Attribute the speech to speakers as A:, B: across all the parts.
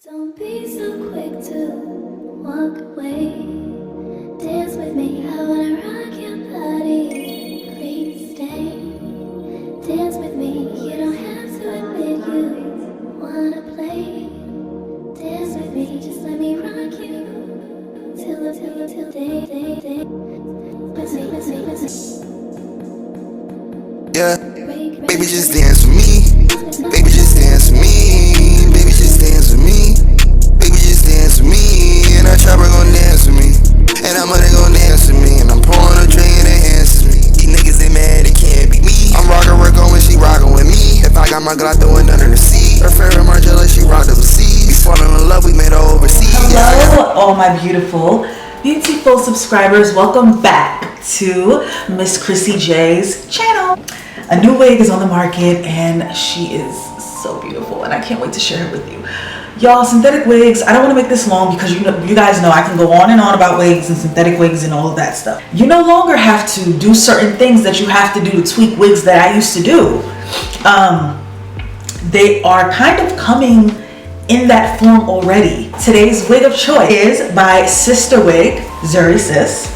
A: Don't be so quick to walk away. Dance with me, I wanna rock your body. Please stay. Dance with me, you don't have to admit you wanna play. Dance with me, just let me rock you till day.
B: Yeah, baby, just dance with me. Baby, just dance with me. Baby, just dance with me. Baby, just dance with me. And our chopper gon' dance with me. And our money gon' dance with me. And I'm pouring a drink and it enhances me. These niggas, they mad, they can't beat me. I'm rockin' Rico when she rockin' with me. If I got my Glock throwing under the sea. Her favorite Margiela, she rocked overseas. We fallin' in love, we made her overseas.
C: Hello, all my beautiful subscribers. Welcome back to Miss Chrissy J's channel. A new wig is on the market and she is so beautiful and I can't wait to share it with you. Y'all, synthetic wigs, I don't want to make this long because you guys know I can go on and on about wigs and synthetic wigs and all of that stuff. You no longer have to do certain things that you have to do to tweak wigs that I used to do. They are kind of coming in that form already. Today's wig of choice is by Sister Wig, Zury Sis.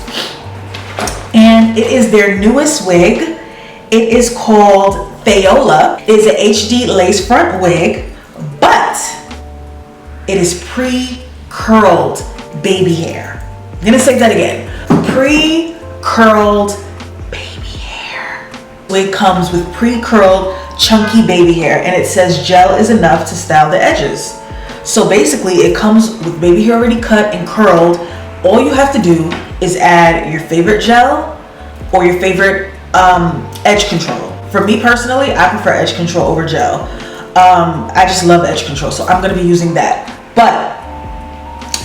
C: And it is their newest wig. It is called FAYOLA. It is an HD lace front wig, but it is pre-curled baby hair. I'm gonna say that again. Pre-curled baby hair. Wig comes with pre-curled chunky baby hair and it says gel is enough to style the edges. So basically it comes with baby hair already cut and curled. All you have to do is add your favorite gel or your favorite edge control. For me personally, I prefer edge control over gel. I just love edge control, so I'm gonna be using that. But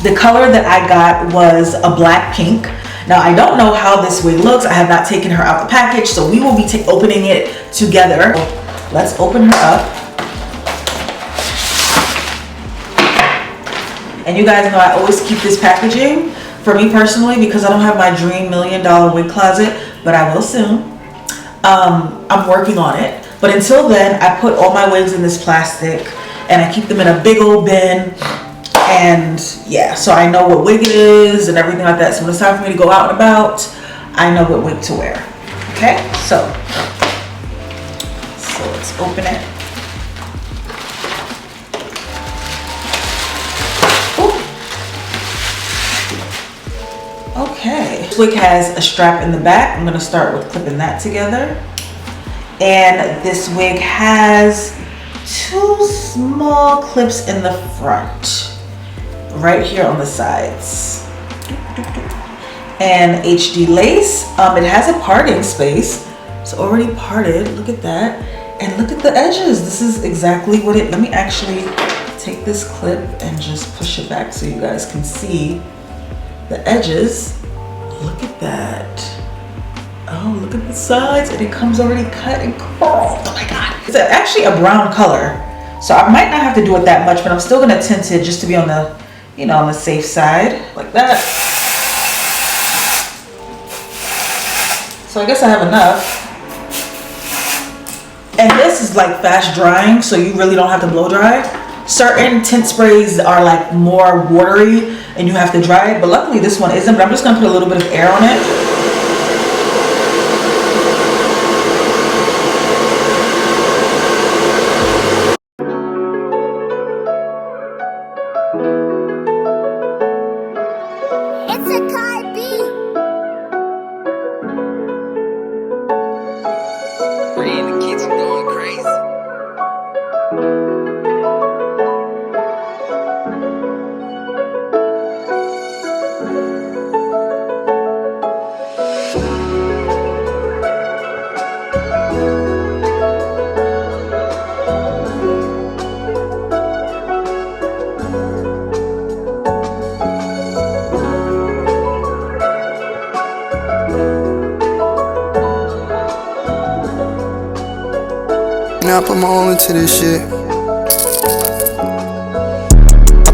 C: the color that I got was a black pink. Now I don't know how this wig looks. I have not taken her out the package, so we will be opening it together. Let's open her up. And you guys know I always keep this packaging for me personally because I don't have my dream $1 million wig closet, but I will soon. I'm working on it, but until then I put all my wigs in this plastic and I keep them in a big old bin, and yeah, so I know what wig it is and everything like that. So when it's time for me to go out and about, I know what wig to wear. Okay, so let's open it. Okay, this wig has a strap in the back. I'm gonna start with clipping that together. And this wig has 2 small clips in the front, right here on the sides. And HD lace, it has a parting space. It's already parted, look at that. And look at the edges, this is exactly what it, let me actually take this clip and just push it back so you guys can see the edges. Look at that. Oh, look at the sides, and it comes already cut and curled. Oh my God. It's actually a brown color, so I might not have to do it that much, but I'm still gonna tint it just to be on the, on the safe side, like that. So I guess I have enough. And this is like fast drying, so you really don't have to blow dry. Certain tint sprays are like more watery and you have to dry it, but luckily this one isn't, but I'm just gonna put a little bit of air on it.
B: Now I put my all into this shit. I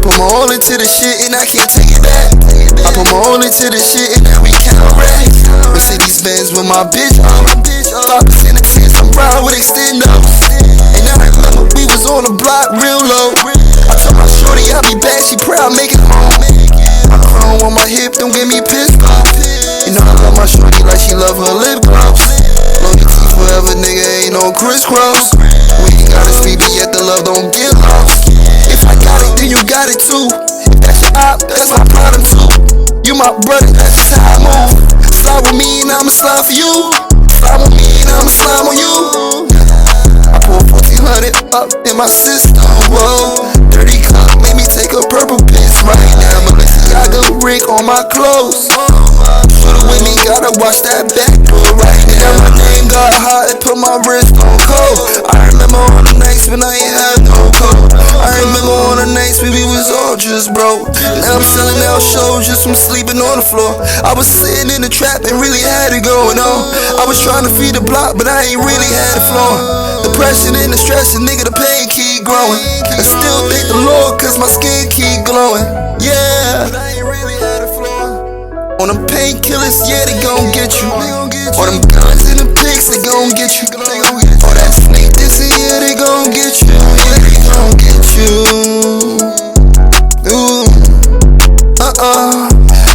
B: put my all into this shit and I can't take it back. I put my all into this shit and now we can't wreck. Mercedes Benz with my bitch. 5% of chance I'm riding with extendos. And I remember we was on the block real low. I told my shorty I'll be back. boss. If I got it, then you got it too. If that's your op, that's my problem too. You my brother, that's just how I move. Slide with me and I'ma slide for you. Slide with me and I'ma slide on you. I pour 1400 up in my system, whoa. Dirty cup, make me take a purple piss right now. Balenciaga ring on my clothes. Should've with me, gotta watch that back door right now. My name got hot, it put my wrist on cold. I remember on the nights when I ain't had no cold. I remember on the nights when we was all just broke. Now I'm selling out shows just from sleeping on the floor. I was sitting in the trap and really had it going on. I was trying to feed the block, but I ain't really had it flowing. Depression and the stress, and nigga, the pain keep growing. I still thank the Lord, cause my skin keep glowing. Yeah, but I ain't really had it flowing. On them painkillers, yeah, they gon' get you. On them guns and them pigs, they gon' get you. All that snake this yeah, they gon' get you. Yeah, they gon' get you. Ooh,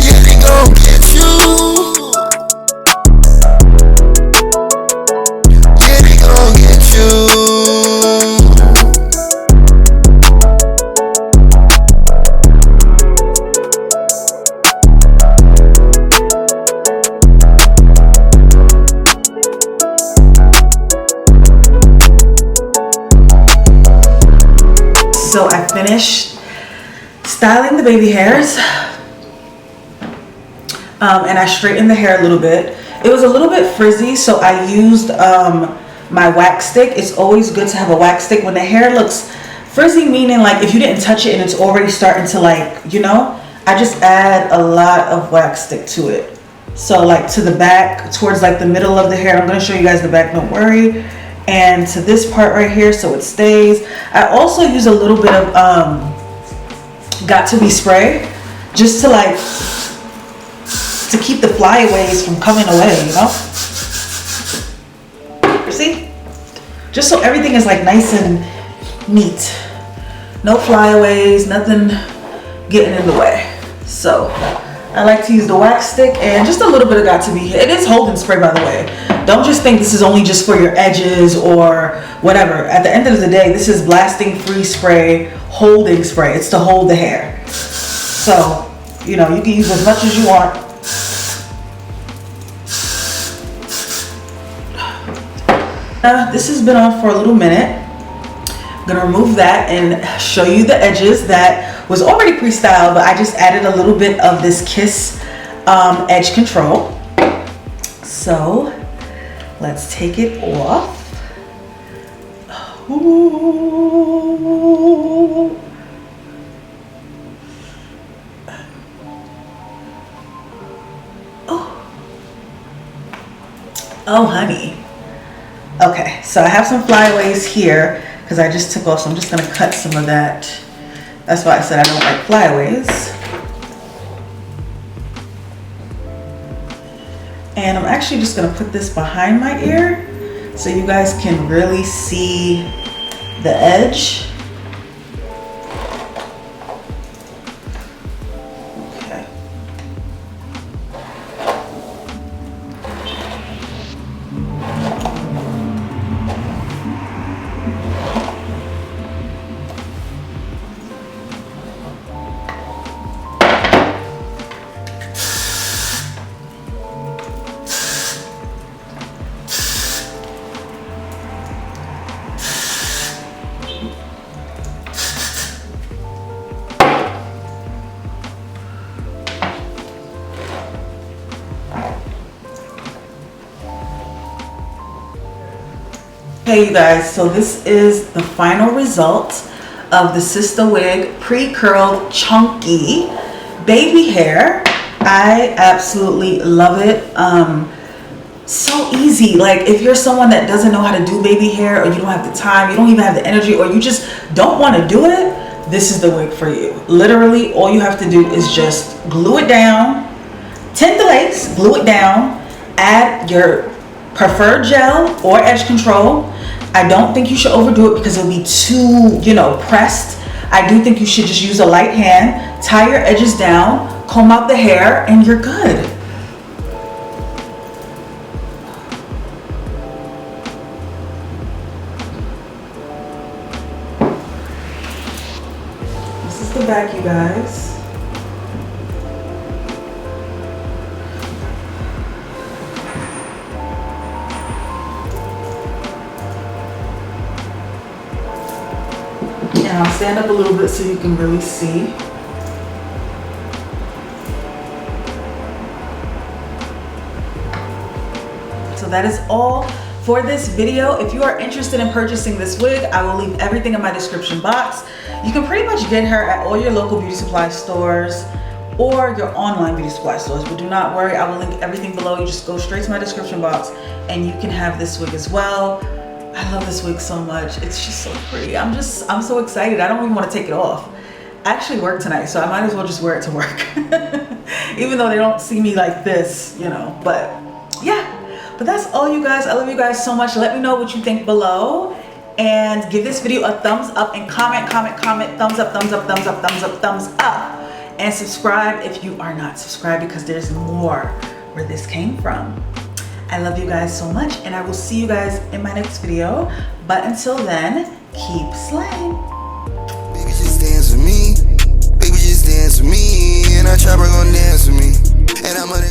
B: yeah, they gon' get you. Yeah, they gon' get you.
C: So I finished styling the baby hairs, and I straightened the hair a little bit. It was a little bit frizzy, so I used my wax stick. It's always good to have a wax stick when the hair looks frizzy, meaning like if you didn't touch it and it's already starting to, like, you know, I just add a lot of wax stick to it. So like to the back, towards like the middle of the hair. I'm going to show you guys the back, don't worry. And to this part right here, so it stays. I also use a little bit of Got To Be spray, just to like, to keep the flyaways from coming away, you know? You see? Just so everything is like nice and neat. No flyaways, nothing getting in the way. So I like to use the wax stick and just a little bit of Got To Be. It is holding spray, by the way. Don't just think this is only just for your edges or whatever. At the end of the day, this is blasting free spray, holding spray. It's to hold the hair. So, you know, you can use as much as you want. This has been on for a little minute. I'm gonna remove that and show you the edges that was already pre-styled, but I just added a little bit of this Kiss edge control. So let's take it off. Ooh. Oh, honey. Okay, so I have some flyaways here because I just took off, so I'm just gonna cut some of that. That's why I said I don't like flyaways. And I'm actually just gonna put this behind my ear so you guys can really see the edge. Okay. Hey you guys, so this is the final result of the Sister Wig pre-curled chunky baby hair. I absolutely love it. So easy. Like if you're someone that doesn't know how to do baby hair, or you don't have the time, you don't even have the energy, or you just don't want to do it, this is the wig for you. Literally all you have to do is just glue it down, tint the lace, glue it down, add your preferred gel or edge control. I don't think you should overdo it because it'll be too, you know, pressed. I do think you should just use a light hand, tie your edges down, comb out the hair, and you're good. the back, you guys. And I'll stand up a little bit so you can really see. So that is all for this video. If you are interested in purchasing this wig, I will leave everything in my description box. You can pretty much get her at all your local beauty supply stores or your online beauty supply stores, but do not worry, I will link everything below. You just go straight to my description box and you can have this wig as well. I love this wig so much. It's just so pretty. I'm so excited. I don't even want to take it off. I actually work tonight, so I might as well just wear it to work. Even though they don't see me like this, you know, but yeah. But that's all, you guys. I love you guys so much. Let me know what you think below and give this video a thumbs up and comment, thumbs up, thumbs up, thumbs up, thumbs up, thumbs up. And subscribe if you are not subscribed, because there's more where this came from. I love you guys so much, and I will see you guys in my next video. But until then, keep slaying.
B: Baby, just dance with me. Baby, just dance with me. And our chopper gon' dance with me. And I'm gonna go.